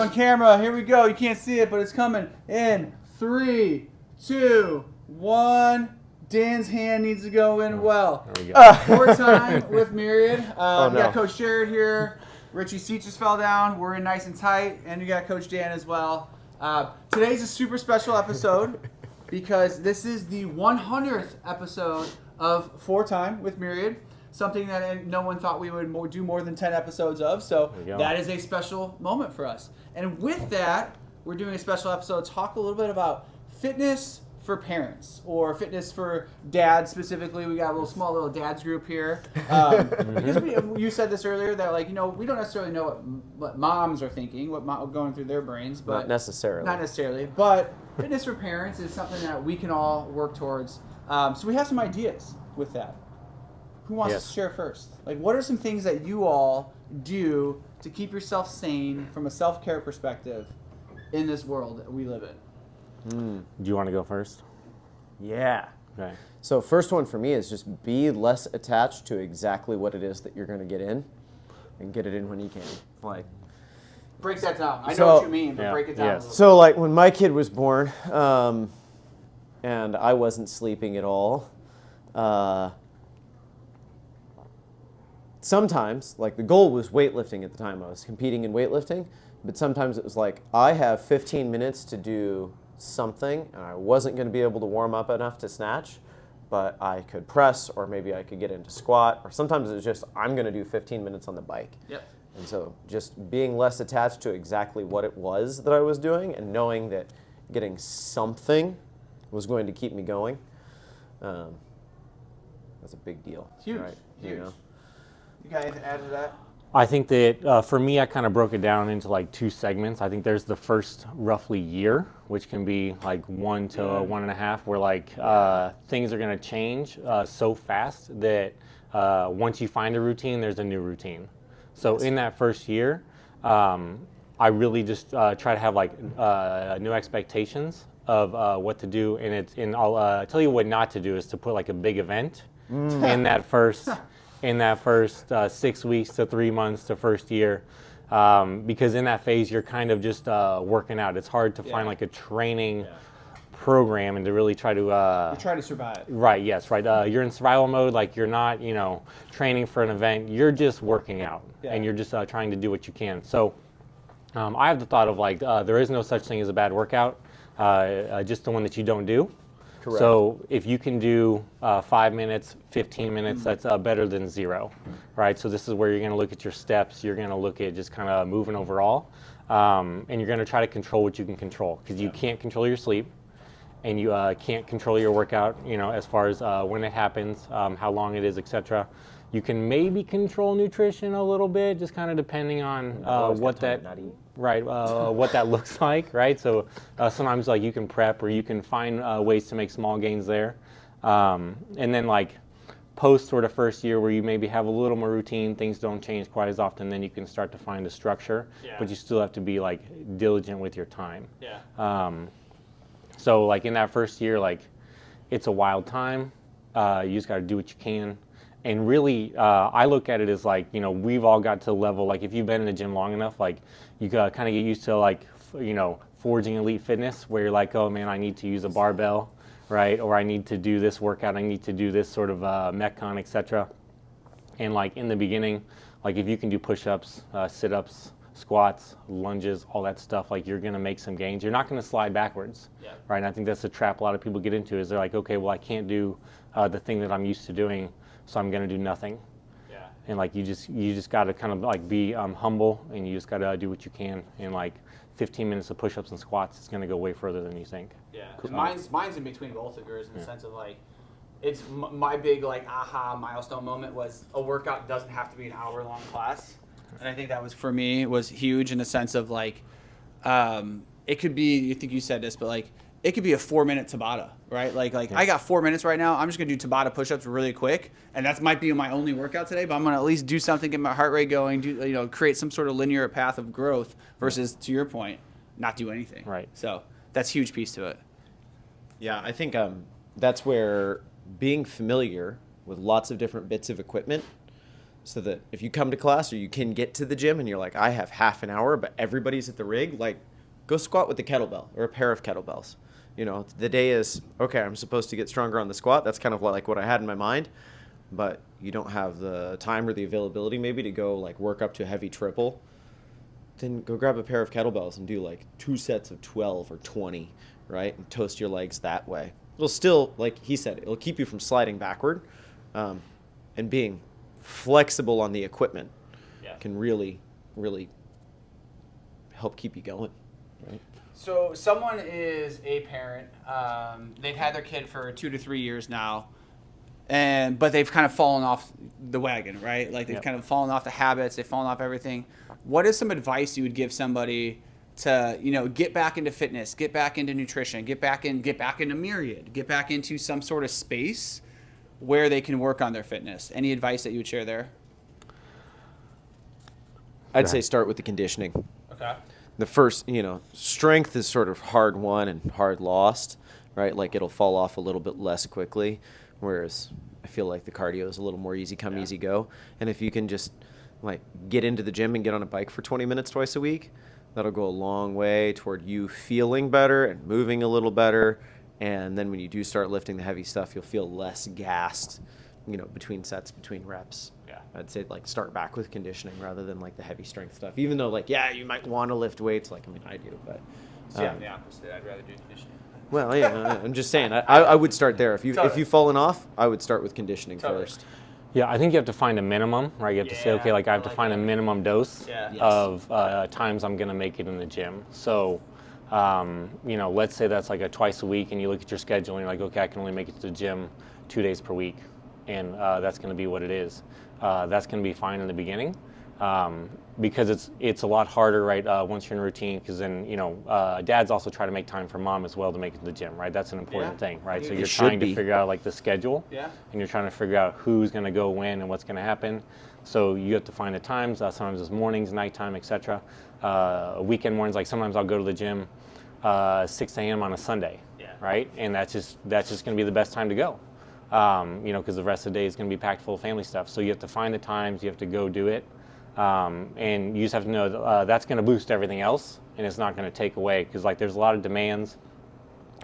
On camera, here we go. You can't see it, but it's coming in 3, 2, 1. Dan's hand needs to go in well. There we go. 4 time with Myriad. We no. got Coach Jared here. Richie's seat just fell down. We're in nice and tight, and we got Coach Dan as well. Today's a super special episode because this is the 100th episode of 4 time with Myriad. Something that no one thought we would do more than 10 episodes of. So that is a special moment for us. And with that, we're doing a special episode to talk a little bit about fitness for parents or fitness for dads specifically. We got a small little dads group here. Because you said this earlier that we don't necessarily know what moms are thinking, what going through their brains, but Not necessarily. But fitness for parents is something that we can all work towards. So we have some ideas with that. Who wants to share first? What are some things that you all do to keep yourself sane from a self-care perspective in this world that we live in? Do you want to go first? Yeah. Okay. So first one for me is just be less attached to exactly what it is that you're going to get in, and get it in when you can. Break that down. I know what you mean, but break it down a little bit. So when my kid was born, and I wasn't sleeping at all, sometimes, the goal was weightlifting at the time. I was competing in weightlifting, but sometimes it was I have 15 minutes to do something, and I wasn't going to be able to warm up enough to snatch, but I could press, or maybe I could get into squat, or sometimes it was just, I'm going to do 15 minutes on the bike. Yep. And so just being less attached to exactly what it was that I was doing, and knowing that getting something was going to keep me going, that's a big deal. Huge. Right? Huge. You got anything to add to that? I think that for me, I kind of broke it down into 2 segments. I think there's the first roughly year, which can be 1 to 1.5, where things are going to change so fast that once you find a routine, there's a new routine. So in that first year, I really just try to have new expectations of what to do, and I'll tell you what not to do is to put a big event in that first. In that first 6 weeks to 3 months to first year, because in that phase you're kind of just working out. It's hard to find a training program and to really try to. You're trying to survive. Right. Yes. Right. You're in survival mode. You're not, training for an event. You're just working out, and you're just trying to do what you can. So, I have the thought of there is no such thing as a bad workout, just the one that you don't do. Correct. So if you can do 5 minutes, 15 minutes, that's better than 0, right? So this is where you're going to look at your steps. You're going to look at just kind of moving overall, and you're going to try to control what you can control, because you can't control your sleep, and you can't control your workout. As far as when it happens, how long it is, etc. You can maybe control nutrition a little bit, just kind of depending on what that. Right, what that looks like, right? So sometimes you can prep, or you can find ways to make small gains there. And then post sort of first year where you maybe have a little more routine, things don't change quite as often, then you can start to find a structure, but you still have to be diligent with your time. Yeah. So in that first year, it's a wild time. You just got to do what you can. And really, I look at it as we've all got to the level, if you've been in the gym long enough, you kind of get used to forging elite fitness, where you're oh man, I need to use a barbell, right? Or I need to do this workout, I need to do this sort of metcon, etc. And in the beginning, if you can do push-ups, sit-ups, squats, lunges, all that stuff, you're going to make some gains. You're not going to slide backwards, right? And I think that's the trap a lot of people get into, is they're okay, well, I can't do the thing that I'm used to doing, so I'm going to do nothing. Yeah. And you just got to kind of be humble, and you just got to do what you can. And 15 minutes of push-ups and squats, it's going to go way further than you think. Yeah. Mine's in between both of yours in the sense of it's my big aha milestone moment was a workout doesn't have to be an hour-long class. And I think that was, for me, was huge in the sense of it could be, I think you said this, but it could be a 4-minute Tabata, right? I got 4 minutes right now. I'm just gonna do Tabata push-ups really quick, and that might be my only workout today. But I'm gonna at least do something, get my heart rate going, create some sort of linear path of growth. Versus, to your point, not do anything. Right. So that's a huge piece to it. Yeah, I think that's where being familiar with lots of different bits of equipment so that if you come to class or you can get to the gym and you're like, I have half an hour, but everybody's at the rig, like, go squat with the kettlebell or a pair of kettlebells. You know, the day is, okay, I'm supposed to get stronger on the squat. That's kind of like what I had in my mind. But you don't have the time or the availability maybe to go like work up to a heavy triple. Then go grab a pair of kettlebells and do like 2 sets of 12 or 20, right? And toast your legs that way. It'll still, like he said, it'll keep you from sliding backward, and being flexible on the equipment can really, really help keep you going, right? So someone is a parent. They've had their kid for 2 to 3 years now, but they've kind of fallen off the wagon, right? Like they've kind of fallen off the habits. They've fallen off everything. What is some advice you would give somebody to, you know, get back into fitness, get back into nutrition, get back into Myriad, get back into some sort of space where they can work on their fitness? Any advice that you would share there? I'd say start with the conditioning. Okay. The first, you know, strength is sort of hard won and hard lost, right? Like it'll fall off a little bit less quickly, whereas I feel like the cardio is a little more easy come, easy go. And if you can just like get into the gym and get on a bike for 20 minutes twice a week, that'll go a long way toward you feeling better and moving a little better. And then when you do start lifting the heavy stuff, you'll feel less gassed, you know, between sets, between reps. Yeah. I'd say like start back with conditioning rather than like the heavy strength stuff. Even though like, yeah, you might want to lift weights. Like, I mean, I do, but. See, I'm the opposite. I'd rather do conditioning. Well, yeah, I'm just saying, I would start there. If you've fallen off, I would start with conditioning first. Yeah, I think you have to find a minimum, right? You have to say, okay, like I have to find a minimum dose of times I'm going to make it in the gym. So, you know, let's say that's like a twice a week, and you look at your schedule and you're like, okay, I can only make it to the gym 2 days per week, and that's going to be what it is. That's going to be fine in the beginning, because it's a lot harder, right? Once you're in routine, because then, you know, dads also try to make time for mom as well to make it to the gym, right? That's an important thing, right? So you're trying to figure out like the schedule, and you're trying to figure out who's going to go when and what's going to happen. So you have to find the times. Sometimes it's mornings, nighttime, etc. Weekend mornings, like sometimes I'll go to the gym 6 a.m. on a Sunday, right? And that's just going to be the best time to go. You know, because the rest of the day is going to be packed full of family stuff. So you have to find the times, you have to go do it. And you just have to know that, that's going to boost everything else, and it's not going to take away, because like there's a lot of demands.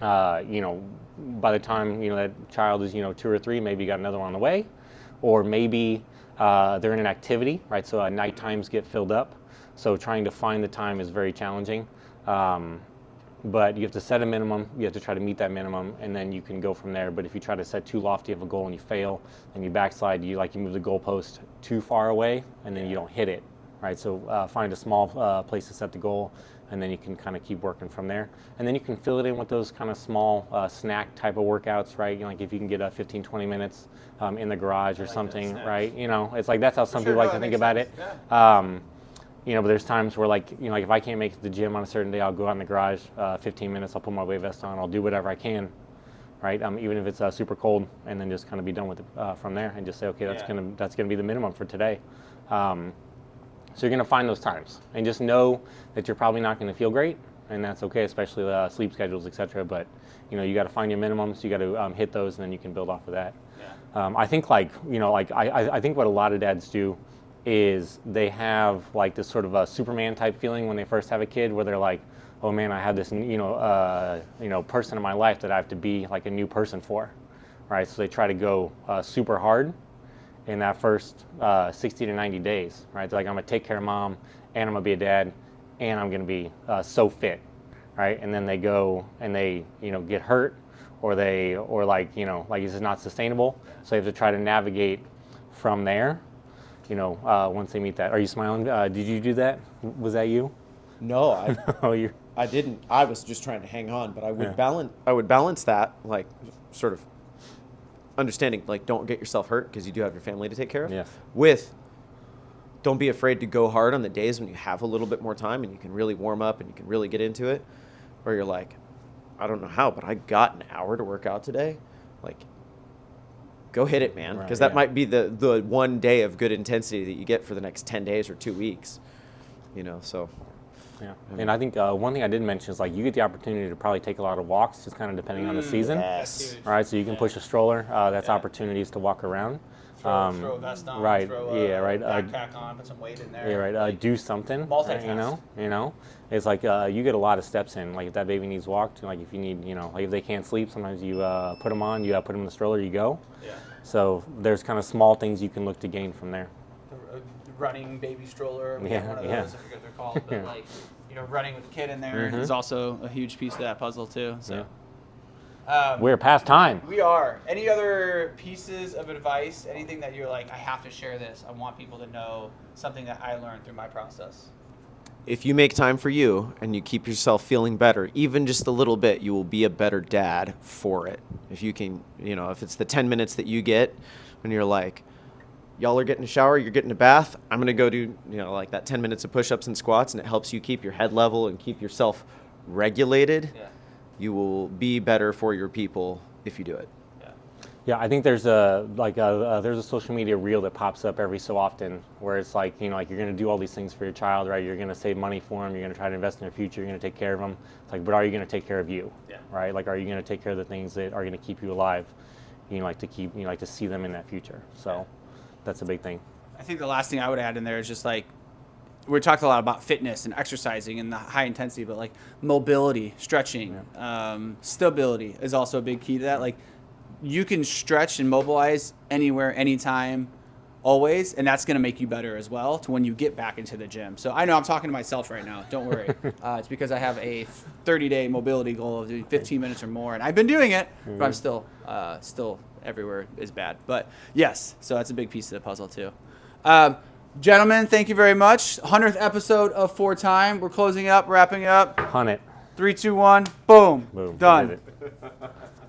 You know, by the time, you know, that child is, you know, 2 or 3, maybe you got another one on the way, or maybe they're in an activity, right? So night times get filled up. So trying to find the time is very challenging. But you have to set a minimum, you have to try to meet that minimum, and then you can go from there. But if you try to set too lofty of a goal and you fail and you backslide, you move the goalpost too far away and then you don't hit it, right? So find a small place to set the goal, and then you can kind of keep working from there. And then you can fill it in with those kind of small snack type of workouts, right? You know, like if you can get 15, 20 minutes in the garage or something, right? You know, it's like that's how some people like to think about it. You know, but there's times where, like, you know, like if I can't make it to the gym on a certain day, I'll go out in the garage 15 minutes, I'll put my weight vest on, I'll do whatever I can, right? Even if it's super cold, and then just kind of be done with it from there, and just say, okay, that's gonna be the minimum for today. So you're gonna find those times, and just know that you're probably not gonna feel great, and that's okay, especially sleep schedules, etc. But you know, you got to find your minimums, you got to hit those, and then you can build off of that. I think, like, you know, like I think what a lot of dads do is they have like this sort of a Superman type feeling when they first have a kid, where they're like, oh man, I have this, you know, person in my life that I have to be like a new person for, right? So they try to go super hard in that first 60 to 90 days, right? They're like, I'm gonna take care of mom, and I'm gonna be a dad, and I'm gonna be so fit, right? And then they go and they, you know, get hurt, or like, you know, like this is not sustainable. So you have to try to navigate from there. You know, once they meet that. Are you smiling? Did you do that? Was that you? No, I didn't. I was just trying to hang on, but I would balance that, like, sort of understanding, like, don't get yourself hurt because you do have your family to take care of. Yes. With, don't be afraid to go hard on the days when you have a little bit more time and you can really warm up and you can really get into it. Or you're like, I don't know how, but I got an hour to work out today. Like, go hit it, man, because that might be the one day of good intensity that you get for the next 10 days or 2 weeks, you know, so. Yeah, and I think one thing I didn't mention is, like, you get the opportunity to probably take a lot of walks, just kind of depending on the season. Yes. All right, so you can push a stroller. That's opportunities to walk around. Throw a vest on. Right. Throw Yeah. a Right. backpack on. Put some weight in there. Yeah. Right. Like, Do something. multitask. You know. It's like you get a lot of steps in. Like if that baby needs walked, like if you need, like if they can't sleep, sometimes you put them on. You put them in the stroller. You go. Yeah. So there's kind of small things you can look to gain from there. The running baby stroller. We Yeah, have one of yeah. those. I forget what they're called, but like running with the kid in there is also a huge piece of that puzzle too. So. Yeah. We're past time. We are. Any other pieces of advice? Anything that you're like, I have to share this. I want people to know something that I learned through my process. If you make time for you and you keep yourself feeling better, even just a little bit, you will be a better dad for it. If you can, if it's the 10 minutes that you get when you're like, y'all are getting a shower, you're getting a bath, I'm going to go do, like that 10 minutes of push-ups and squats, and it helps you keep your head level and keep yourself regulated. Yeah. You will be better for your people if you do it. Yeah, I think there's a social media reel that pops up every so often where it's like, like you're going to do all these things for your child, right? You're going to save money for them. You're going to try to invest in their future. You're going to take care of them. It's like, but are you going to take care of you? Yeah. Right? Like, are you going to take care of the things that are going to keep you alive? You like to see them in that future. So that's a big thing. I think the last thing I would add in there is just like, we talked a lot about fitness and exercising and the high intensity, but like mobility, stretching, stability is also a big key to that. Like, you can stretch and mobilize anywhere, anytime, always, and that's going to make you better as well to when you get back into the gym. So I know I'm talking to myself right now. Don't worry. It's because I have a 30-day mobility goal of doing 15 minutes or more, and I've been doing it, but I'm still everywhere is bad. But yes, so that's a big piece of the puzzle too. Gentlemen, thank you very much. 100th episode of For Time. We're closing up, wrapping up. 100. 3, 2, 1, boom. Boom. Done. We did it.